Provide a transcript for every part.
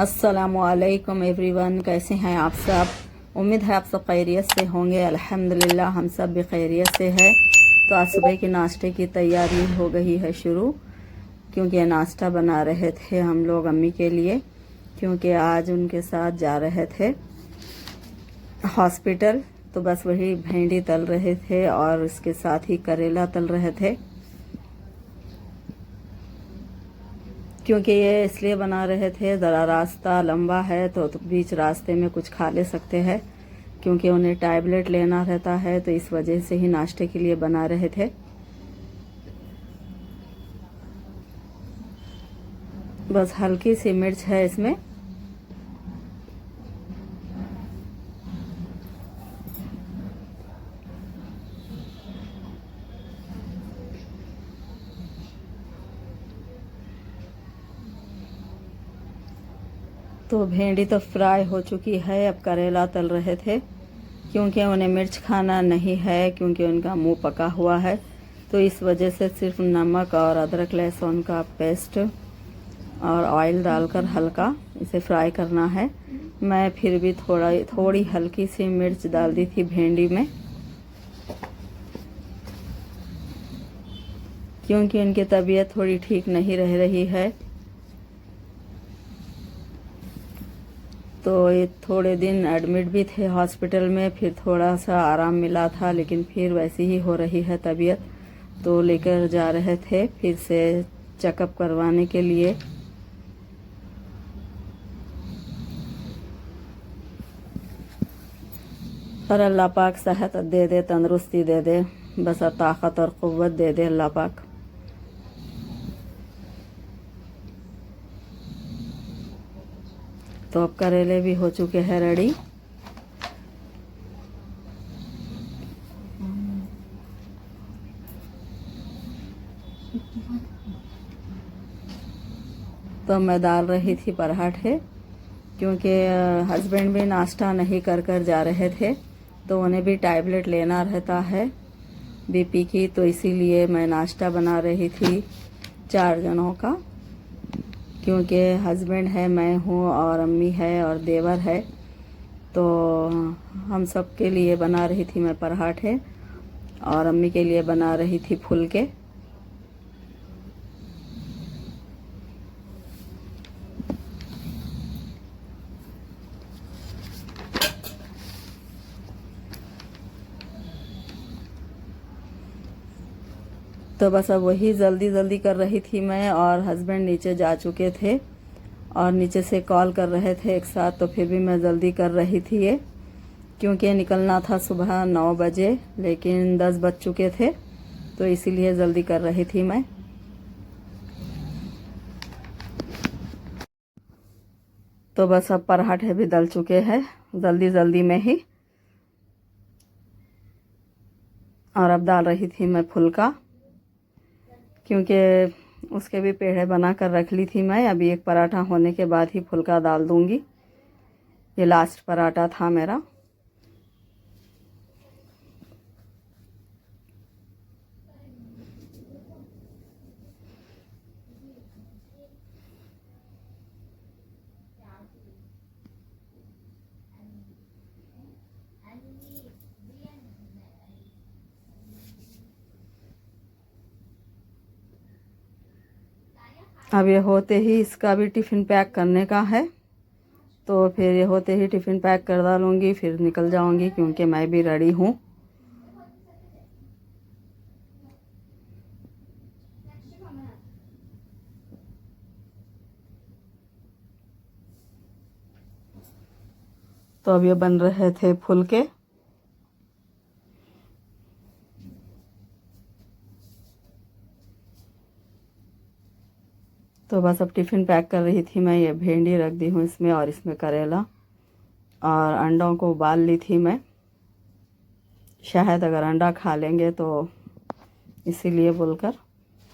अस्सलामुअलैकुम एवरीवन, कैसे हैं आप सब। उम्मीद है आप सब खैरियत से होंगे। अल्हम्दुलिल्लाह हम सब भी खैरियत से है। तो आज सुबह के नाश्ते की तैयारी हो गई है शुरू, क्योंकि नाश्ता बना रहे थे हम लोग अम्मी के लिए, क्योंकि आज उनके साथ जा रहे थे हॉस्पिटल। तो बस वही भिंडी तल रहे थे और इसके साथ ही करेला तल रहे थे, क्योंकि ये इसलिए बना रहे थे, ज़रा रास्ता लंबा है तो बीच रास्ते में कुछ खा ले सकते हैं, क्योंकि उन्हें टैबलेट लेना रहता है, तो इस वजह से ही नाश्ते के लिए बना रहे थे। बस हल्की सी मिर्च है इसमें। तो भिंडी तो फ्राई हो चुकी है, अब करेला तल रहे थे, क्योंकि उन्हें मिर्च खाना नहीं है, क्योंकि उनका मुंह पका हुआ है। तो इस वजह से सिर्फ नमक और अदरक लहसुन का पेस्ट और ऑयल डालकर हल्का इसे फ्राई करना है। मैं फिर भी थोड़ी हल्की सी मिर्च डाल दी थी भिंडी में, क्योंकि उनकी तबीयत थोड़ी ठीक नहीं रह रही है। तो ये थोड़े दिन एडमिट भी थे हॉस्पिटल में, फिर थोड़ा सा आराम मिला था, लेकिन फिर वैसी ही हो रही है तबीयत। तो लेकर जा रहे थे फिर से चेकअप करवाने के लिए। और अल्लाह पाक सेहत दे दे, तंदुरुस्ती दे दे, बस ताकत और क़ुव्वत दे दे अल्लाह पाक। तो अब करेले भी हो चुके हैं रेडी। तो मैं डाल रही थी पराठे, क्योंकि हस्बैंड भी नाश्ता नहीं कर कर जा रहे थे, तो उन्हें भी टैबलेट लेना रहता है बीपी की। तो इसीलिए मैं नाश्ता बना रही थी 4 जनों का, क्योंकि हस्बैंड है, मैं हूँ और अम्मी है और देवर है। तो हम सब के लिए बना रही थी मैं पराठे, और अम्मी के लिए बना रही थी फुलके। तो बस अब वही जल्दी जल्दी कर रही थी मैं, और हस्बैंड नीचे जा चुके थे और नीचे से कॉल कर रहे थे एक साथ। तो फिर भी मैं जल्दी कर रही थी ये, क्योंकि निकलना था सुबह 9 बजे, लेकिन 10 बज चुके थे, तो इसीलिए जल्दी कर रही थी मैं। तो बस अब पराठे भी डल चुके हैं जल्दी जल्दी में ही, और अब डाल रही थी मैं फुलका, क्योंकि उसके भी पेड़े बना कर रख ली थी मैं। अभी एक पराठा होने के बाद ही फुलका डाल दूंगी। ये लास्ट पराठा था मेरा। अब ये होते ही इसका भी टिफ़िन पैक करने का है, तो फिर ये होते ही टिफ़िन पैक कर डालूँगी, फिर निकल जाऊँगी, क्योंकि मैं भी रेडी हूँ। तो अब ये बन रहे थे फुलके। तो बस अब टिफ़िन पैक कर रही थी मैं। ये भिंडी रख दी हूँ इसमें, और इसमें करेला, और अंडों को उबाल ली थी मैं, शायद अगर अंडा खा लेंगे तो इसीलिए बोलकर।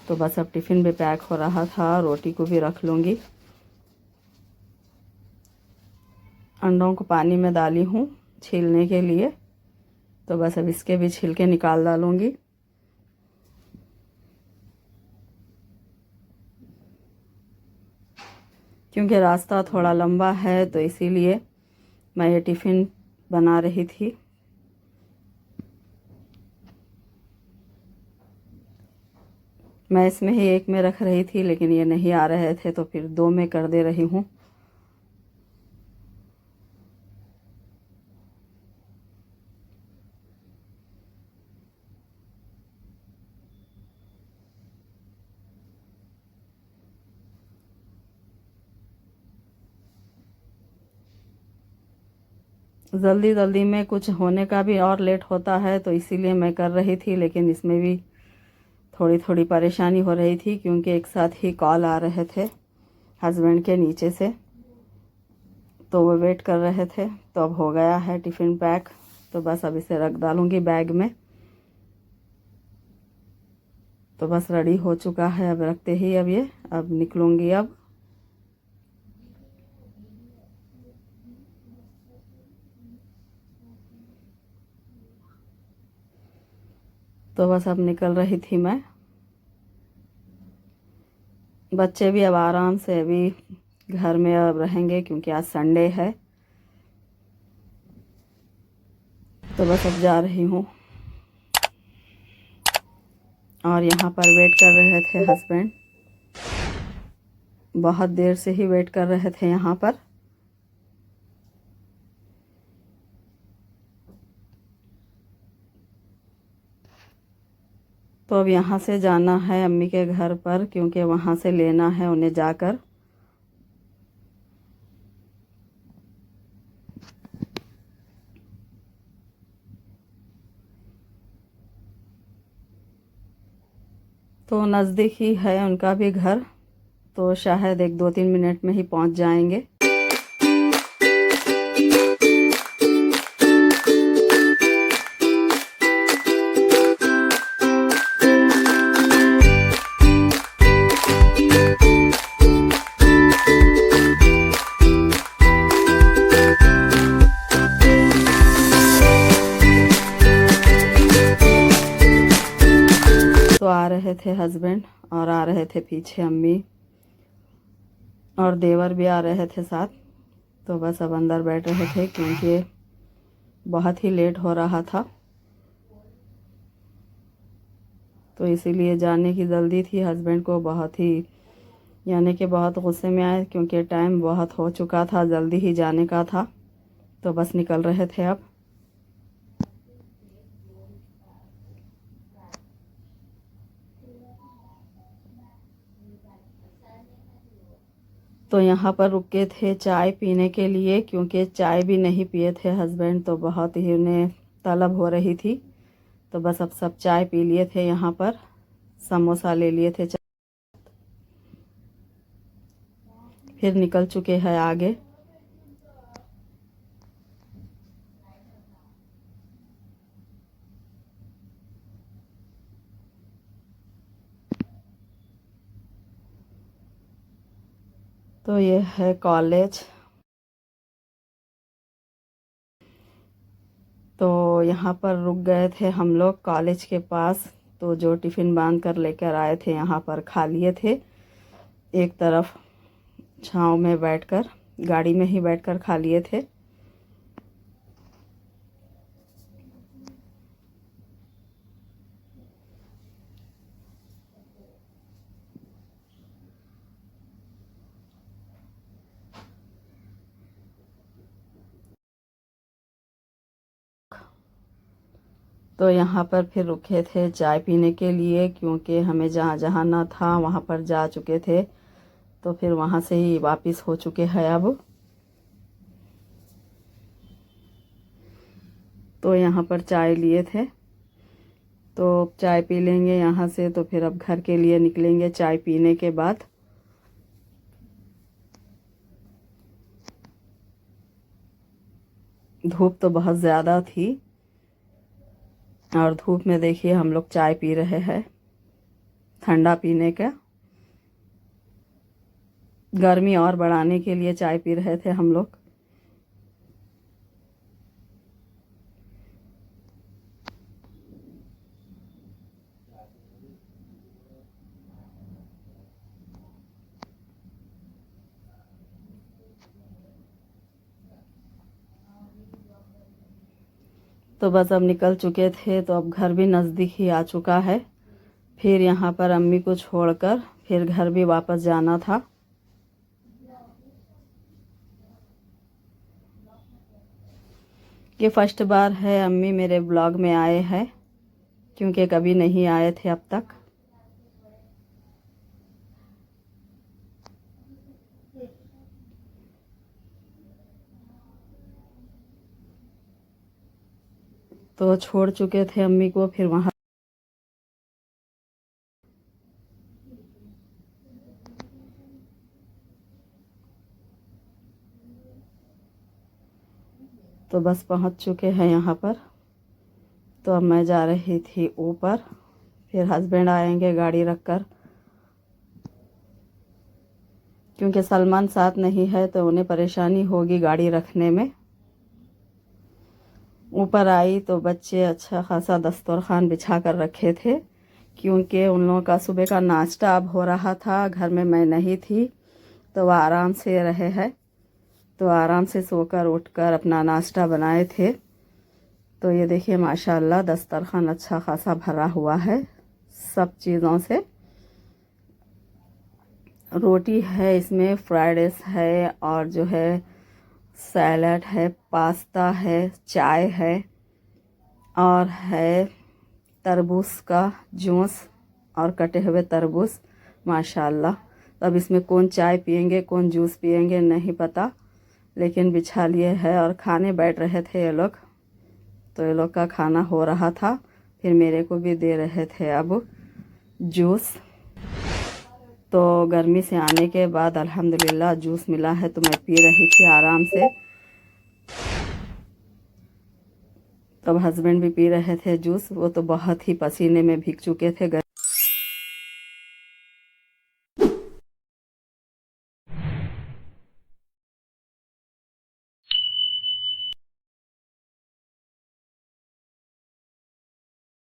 तो बस अब टिफ़िन भी पैक हो रहा था, रोटी को भी रख लूँगी। अंडों को पानी में डाली हूँ छीलने के लिए, तो बस अब इसके भी छिलके निकाल डालूँगी। क्योंकि रास्ता थोड़ा लंबा है तो इसीलिए मैं ये टिफ़िन बना रही थी। मैं इसमें ही एक में रख रही थी, लेकिन ये नहीं आ रहे थे तो फिर 2 में कर दे रही हूँ। जल्दी जल्दी में कुछ होने का भी और लेट होता है तो इसीलिए मैं कर रही थी, लेकिन इसमें भी थोड़ी थोड़ी परेशानी हो रही थी क्योंकि एक साथ ही कॉल आ रहे थे हस्बैंड के नीचे से, तो वो वेट कर रहे थे। तो अब हो गया है टिफ़िन पैक, तो बस अब इसे रख डालूँगी बैग में। तो बस रेडी हो चुका है, अब रखते ही अब निकलूँगी अब। तो बस अब निकल रही थी मैं। बच्चे भी अब आराम से अभी घर में अब रहेंगे क्योंकि आज संडे है। तो बस अब जा रही हूँ। और यहाँ पर वेट कर रहे थे हस्बैंड, बहुत देर से ही वेट कर रहे थे यहाँ पर। तो अब यहाँ से जाना है अम्मी के घर पर क्योंकि वहाँ से लेना है उन्हें जाकर। तो नज़दीक ही है उनका भी घर, तो शायद 1-2-3 मिनट में ही पहुँच जाएंगे। तो आ रहे थे हस्बैंड और आ रहे थे पीछे अम्मी और देवर भी आ रहे थे साथ। तो बस अब अंदर बैठ रहे थे क्योंकि बहुत ही लेट हो रहा था, तो इसीलिए जाने की जल्दी थी। हस्बैंड को बहुत ही यानी कि बहुत गुस्से में आए क्योंकि टाइम बहुत हो चुका था, जल्दी ही जाने का था। तो बस निकल रहे थे अब। तो यहाँ पर रुके थे चाय पीने के लिए क्योंकि चाय भी नहीं पिए थे हस्बैंड, तो बहुत ही उन्हें तलब हो रही थी। तो बस अब सब चाय पी लिए थे यहाँ पर, समोसा ले लिए थे, फिर निकल चुके हैं आगे। तो ये है कॉलेज। तो यहाँ पर रुक गए थे हम लोग कॉलेज के पास। तो जो टिफ़िन बांध कर लेकर आए थे यहाँ पर खा लिए थे, एक तरफ छाँव में बैठकर, गाड़ी में ही बैठकर खा लिए थे। तो यहाँ पर फिर रुके थे चाय पीने के लिए क्योंकि हमें जहाँ जहाँ ना था वहाँ पर जा चुके थे, तो फिर वहाँ से ही वापस हो चुके हैं अब। तो यहाँ पर चाय लिए थे, तो चाय पी लेंगे यहाँ से, तो फिर अब घर के लिए निकलेंगे चाय पीने के बाद। धूप तो बहुत ज़्यादा थी और धूप में देखिए हम लोग चाय पी रहे हैं, ठंडा पीने का, गर्मी और बढ़ाने के लिए चाय पी रहे थे हम लोग। तो बस अब निकल चुके थे, तो अब घर भी नज़दीक ही आ चुका है। फिर यहाँ पर अम्मी को छोड़कर फिर घर भी वापस जाना था। ये फर्स्ट बार है अम्मी मेरे ब्लॉग में आए हैं, क्योंकि कभी नहीं आए थे अब तक। तो छोड़ चुके थे अम्मी को, फिर वहाँ तो बस पहुँच चुके हैं यहाँ पर। तो अब मैं जा रही थी ऊपर, फिर हस्बैंड आएंगे गाड़ी रखकर, क्योंकि सलमान साथ नहीं है तो उन्हें परेशानी होगी गाड़ी रखने में। ऊपर आई तो बच्चे अच्छा खासा दस्तरखान बिछा कर रखे थे, क्योंकि उन लोगों का सुबह का नाश्ता अब हो रहा था। घर में मैं नहीं थी, तो वह आराम से रहे हैं, तो आराम से सोकर उठकर अपना नाश्ता बनाए थे। तो ये देखिए माशाल्लाह दस्तरखान अच्छा खासा भरा हुआ है सब चीज़ों से। रोटी है, इसमें फ्राइड राइस है, और जो है सैलड है, पास्ता है, चाय है, और है तरबूज का जूस और कटे हुए तरबूज माशाल्लाह। अब इसमें कौन चाय पियेंगे कौन जूस पियेंगे नहीं पता, लेकिन बिछा लिए है और खाने बैठ रहे थे ये लोग। तो ये लोग का खाना हो रहा था, फिर मेरे को भी दे रहे थे अब जूस। तो गर्मी से आने के बाद अल्हम्दुलिल्लाह जूस मिला है, तो मैं पी रही थी आराम से। तब हस्बैंड भी पी रहे थे जूस, वो तो बहुत ही पसीने में भीग चुके थे।